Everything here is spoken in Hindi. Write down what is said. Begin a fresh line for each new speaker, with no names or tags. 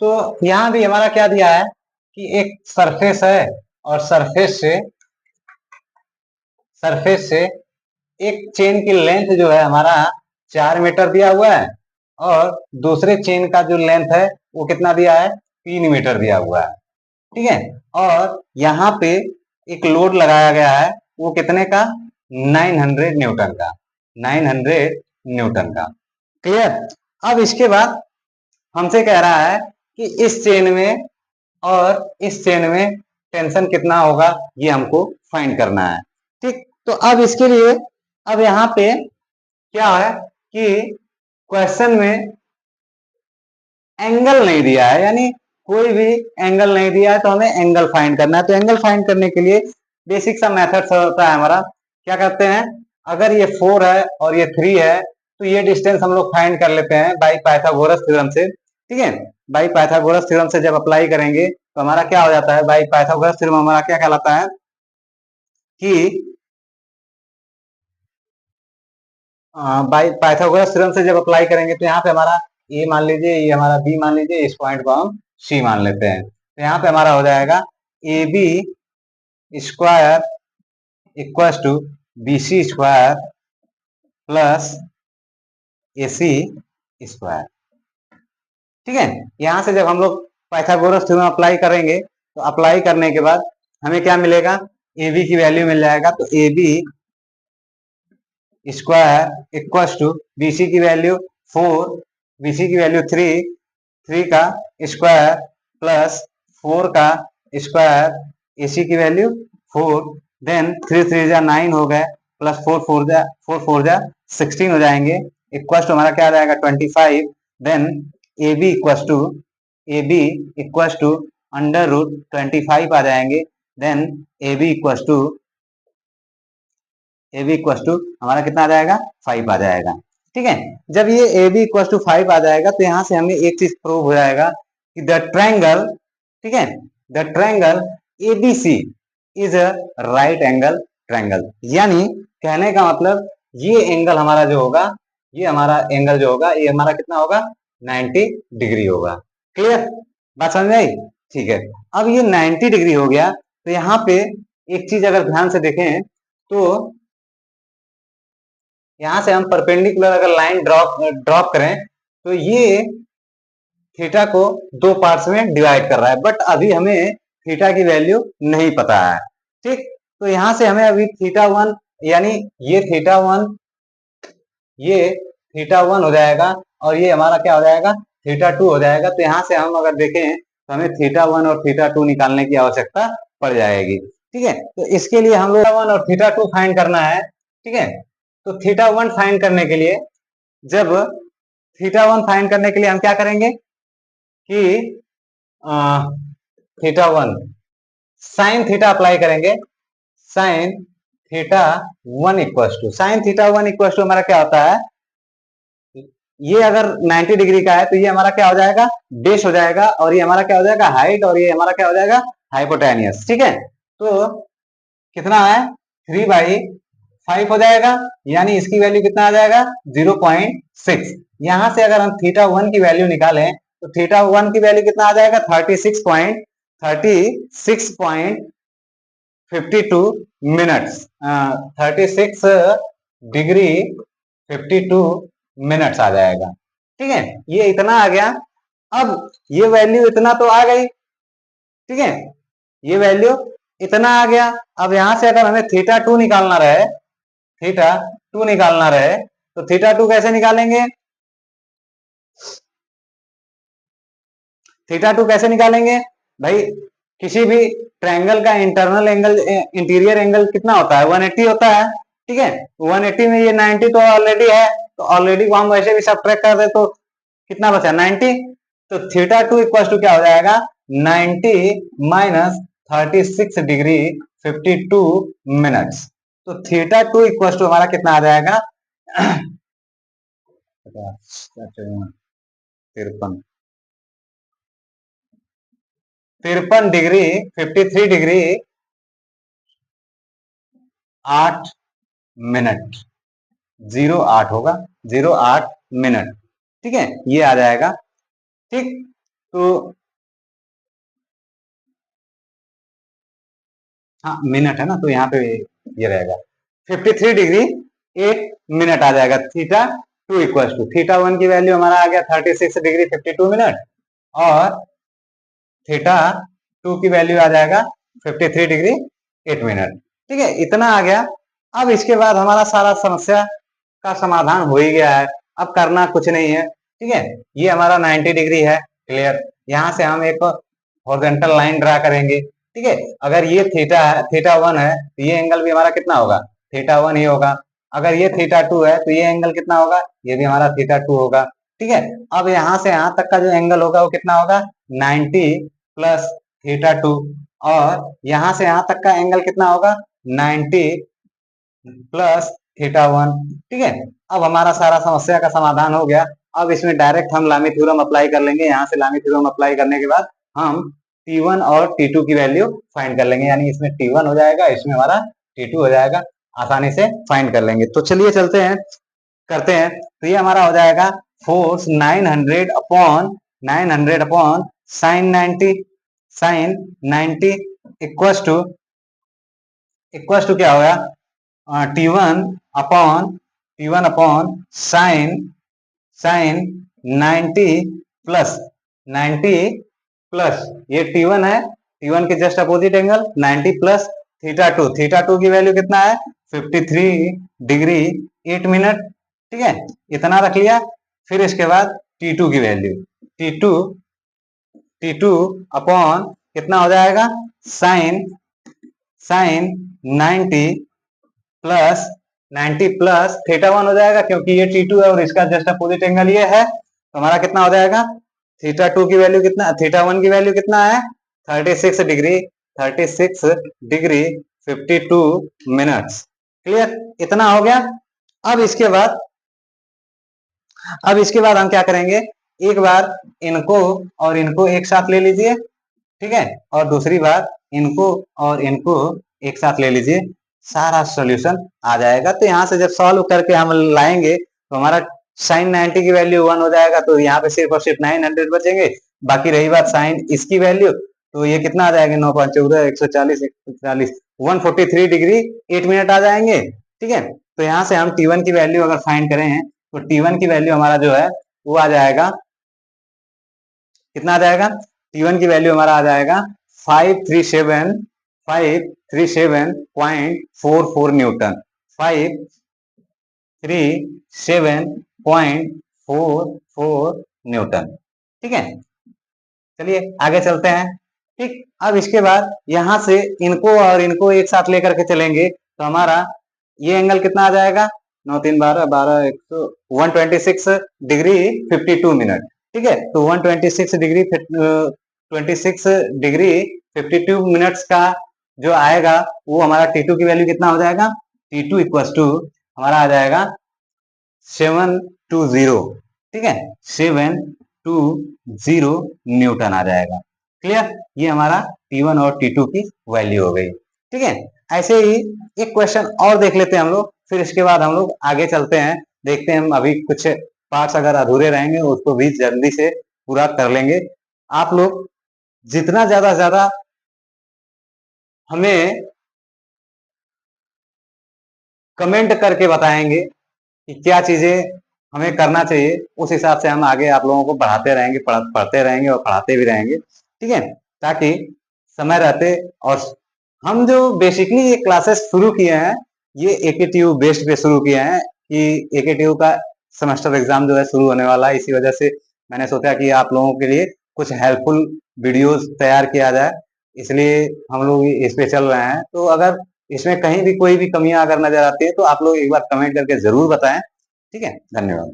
तो यहाँ भी हमारा क्या दिया है कि एक सरफेस है और सरफेस से एक चेन की लेंथ जो है हमारा 4 मीटर दिया हुआ है और दूसरे चेन का जो लेंथ है वो कितना दिया है 3 मीटर दिया हुआ है। ठीक है, और यहाँ पे एक लोड लगाया गया है वो कितने का 900 न्यूटन का 900 न्यूटन का। क्लियर। अब इसके बाद हमसे कह रहा है कि इस चेन में और इस चेन में टेंशन कितना होगा ये हमको फाइंड करना है। ठीक, तो अब इसके लिए अब यहाँ पे क्या है कि क्वेश्चन में एंगल नहीं दिया है, यानी कोई भी एंगल नहीं दिया है, तो हमें एंगल फाइंड करना है। तो एंगल फाइंड करने के लिए बेसिक सा मेथड होता है हमारा। क्या करते हैं, अगर ये 4 है और ये 3 है तो ये डिस्टेंस हम लोग फाइंड कर लेते हैं बाई पाइथागोरस थ्योरम से। ठीक है, बाई पाइथागोरस थ्योरम से जब अप्लाई करेंगे तो हमारा क्या हो जाता है, बाई पाइथागोरस थ्योरम हमारा क्या कहलाता है कि बाई पाइथागोरस थ्योरम से जब अप्लाई करेंगे तो यहाँ पे हमारा ए मान लीजिए, ये हमारा बी मान लीजिए, इस पॉइंट को हम सी मान लेते हैं। तो यहाँ पे हमारा हो जाएगा A B square equal to B C square plus A C square. ठीक है, यहाँ से जब हम लोग पाइथागोरस थ्योरम अप्लाई करेंगे तो अप्लाई करने के बाद हमें क्या मिलेगा, ए बी की वैल्यू मिल जाएगा। तो A B square equal to B C की वैल्यू 4, बी सी की वैल्यू 3, 3 का स्क्वायर प्लस 4 का स्क्वायर, ए सी की वैल्यू 4, देन 3 3 जा 9 हो गए, प्लस 4 जा 16 हो जाएंगे, इक्वल टू हमारा क्या आ जाएगा 25। Then A B equal to under root 25 आ जाएंगे। Then A B equal to हमारा कितना आ जाएगा 5 आ जाएगा। ठीक है, जब ये ए बी इक्वल टू 5 आ जाएगा तो यहाँ से हमें एक चीज प्रूव हो जाएगा कि द ट्रायंगल, ठीक है, the triangle A B C is a right angle triangle. यानी कहने का मतलब ये एंगल हमारा जो होगा, ये हमारा एंगल जो होगा ये हमारा कितना होगा 90 डिग्री होगा। क्लियर, बात समझ में आई। ठीक है, अब ये 90 डिग्री हो गया तो यहाँ पे एक चीज अगर ध्यान से देखें तो यहां से हम परपेंडिकुलर अगर लाइन ड्रॉप करें तो ये थीटा को 2 पार्ट्स में डिवाइड कर रहा है, बट अभी हमें थीटा की वैल्यू नहीं पता है। ठीक, तो यहां से हमें अभी थीटा 1 यानी ये थीटा 1, ये थीटा 1 हो जाएगा और ये हमारा क्या हो जाएगा थीटा 2 हो जाएगा। तो यहाँ से हम अगर देखें तो हमें थीटा 1 और थीटा 2 निकालने की आवश्यकता पड़ जाएगी। ठीक है, तो इसके लिए हम लोग थीटा 1 और थीटा 2 फाइंड करना है। ठीक है, तो थीटा 1 फाइंड करने के लिए, जब थीटा 1 फाइंड करने के लिए हम क्या करेंगे कि थीटा 1 साइन थीटा अप्लाई करेंगे। साइन थीटा 1 इक्वल टू हमारा क्या होता है, ये अगर 90 डिग्री का है तो ये हमारा क्या हो जाएगा बेस हो जाएगा और ये हमारा क्या हो जाएगा हाइट और ये हमारा क्या हो जाएगा हाइपोटेनियस। ठीक है, तो कितना है 3/5 हो जाएगा, यानी इसकी वैल्यू कितना आ जाएगा 0.6। यहां से अगर हम थीटा 1 की वैल्यू निकालें तो थीटा 1 की वैल्यू कितना आ जाएगा 36.52 मिनट्स, 36 डिग्री 52 मिनट्स आ जाएगा। ठीक है, ये इतना आ गया। अब ये वैल्यू इतना तो आ गई, ठीक है, ये वैल्यू इतना आ गया। अब यहां से अगर हमें थीटा 2 निकालना रहे, तो थीटा 2 कैसे निकालेंगे, थीटा 2 कैसे निकालेंगे भाई, किसी भी ट्रायंगल का इंटरनल एंगल इंटीरियर एंगल कितना होता है 180 होता है। ठीक है, 180 में ये 90 तो ऑलरेडी है, तो ऑलरेडी को हम वैसे भी सब्ट्रैक्ट कर दे तो कितना बचा 90। तो थीटा 2 इक्वल टू क्या हो जाएगा 90 माइनस 36 डिग्री 52 मिनट्स। तो थीटा 2 इक्वल टू हमारा कितना आ जाएगा 53 डिग्री 53 डिग्री 8 मिनट, 08 होगा 08 मिनट। ठीक है, ये आ जाएगा। ठीक, तो हाँ मिनट है ना, तो यहाँ पे ये रहेगा 53 डिग्री 8 मिनट आ जाएगा। Theta two equal to theta one की वैल्यू हमारा आ गया 36 डिग्री 52 मिनट, और थीटा टू की वैल्यू आ जाएगा 53 डिग्री 8 मिनट। ठीक है, इतना आ गया। अब इसके बाद हमारा सारा समस्या का समाधान हो ही गया है। अब करना कुछ नहीं है। ठीक है, ये हमारा 90 डिग्री है, क्लियर। यहाँ से हम एक हॉरिजॉन्टल लाइन ड्रा करेंगे। ठीक है, अगर ये थीटा है, थीटा वन है, तो ये एंगल भी हमारा कितना होगा, थीटा वन ही होगा। अगर ये थीटा टू है तो ये एंगल कितना होगा, ये भी हमारा थीटा टू होगा। ठीक है, अब यहाँ से यहाँ तक का जो एंगल होगा वो कितना होगा, 90 प्लस थीटा टू, और यहाँ से यहाँ तक का एंगल कितना होगा, 90 प्लस थीटा वन। ठीक है, अब हमारा सारा समस्या का समाधान हो गया। अब इसमें डायरेक्ट हम लामी थ्योरम अप्लाई कर लेंगे। यहाँ से लामी थ्योरम अप्लाई करने के बाद हम T1 और T2 की वैल्यू फाइंड कर लेंगे, यानी इसमें T1 हो जाएगा, इसमें हमारा T2 हो जाएगा, आसानी से फाइंड कर लेंगे। तो चलिए चलते हैं, करते हैं। तो ये हमारा हो जाएगा force 900 upon sine 90 equals to क्या होगा, T1 upon sine 90 plus 90 plus ये T1 है, T1 के just opposite angle 90 plus theta two की वैल्यू कितना है, 53 डिग्री 8 मिनट। ठीक है, इतना रख लिया। फिर इसके बाद T2 की वैल्यू, T2 अपॉन कितना हो जाएगा, साइन 90 प्लस थीटा वन हो जाएगा, क्योंकि ये T2 है और इसका जस्ट अपोजिट एंगल ये है, तो हमारा कितना हो जाएगा, थीटा टू की वैल्यू कितना, थीटा वन की वैल्यू कितना है, 36 डिग्री 52 मिनट्स। क्लियर, इतना हो गया। अब इसके बाद हम क्या करेंगे, एक बार इनको और इनको एक साथ ले लीजिए। ठीक है, और दूसरी बार इनको और इनको एक साथ ले लीजिए, सारा सॉल्यूशन आ जाएगा। तो यहाँ से जब सॉल्व करके हम लाएंगे तो हमारा साइन 90 की वैल्यू 1 हो जाएगा, तो यहाँ पे सिर्फ और सिर्फ 900 बचेंगे। बाकी रही बात साइन इसकी वैल्यू, तो ये कितना आ जाएगा, 9×14 140 143 डिग्री 8 मिनट आ जाएंगे। ठीक है, तो यहाँ से हम T1 की वैल्यू अगर फाइंड करें तो T1 की वैल्यू हमारा जो है वो आ जाएगा, कितना आ जाएगा, T1 की वैल्यू हमारा आ जाएगा 537.44 न्यूटन, 537.44 न्यूटन। ठीक है, चलिए आगे चलते हैं। ठीक, अब इसके बाद यहां से इनको और इनको एक साथ लेकर के चलेंगे, तो हमारा ये एंगल कितना आ जाएगा, 9 3 12 12 126 डिग्री 52 मिनट। ठीक है, तो 126 डिग्री 52 मिनट्स का जो आएगा वो हमारा T2 की वैल्यू कितना हो जाएगा, T2 इक्वल टू हमारा आ जाएगा 720। ठीक है, 720 न्यूटन आ जाएगा। क्लियर, ये हमारा T1 और T2 की वैल्यू हो गई। ठीक है, ऐसे ही एक क्वेश्चन और देख लेते हैं हम लोग, फिर इसके बाद हम लोग आगे चलते हैं, देखते हैं हम अभी कुछ पार्ट्स अगर अधूरे रहेंगे उसको भी जल्दी से पूरा कर लेंगे। आप लोग जितना ज्यादा हमें कमेंट करके बताएंगे कि क्या चीजें हमें करना चाहिए, उस हिसाब से हम आगे आप लोगों को पढ़ाते रहेंगे, पढ़ते रहेंगे और पढ़ाते भी रहेंगे। ठीक है, ताकि समय रहते, और हम जो बेसिकली ये क्लासेस शुरू किए हैं ये AKTU बेस्ड पे शुरू किए हैं, कि AKTU का सेमेस्टर एग्जाम जो है शुरू होने वाला है, इसी वजह से मैंने सोचा कि आप लोगों के लिए कुछ हेल्पफुल वीडियोस तैयार किया जाए, इसलिए हम लोग इस पे चल रहे हैं। तो अगर इसमें कहीं भी कोई भी कमियां अगर नजर आती है तो आप लोग एक बार कमेंट करके जरूर बताएं। ठीक है, धन्यवाद।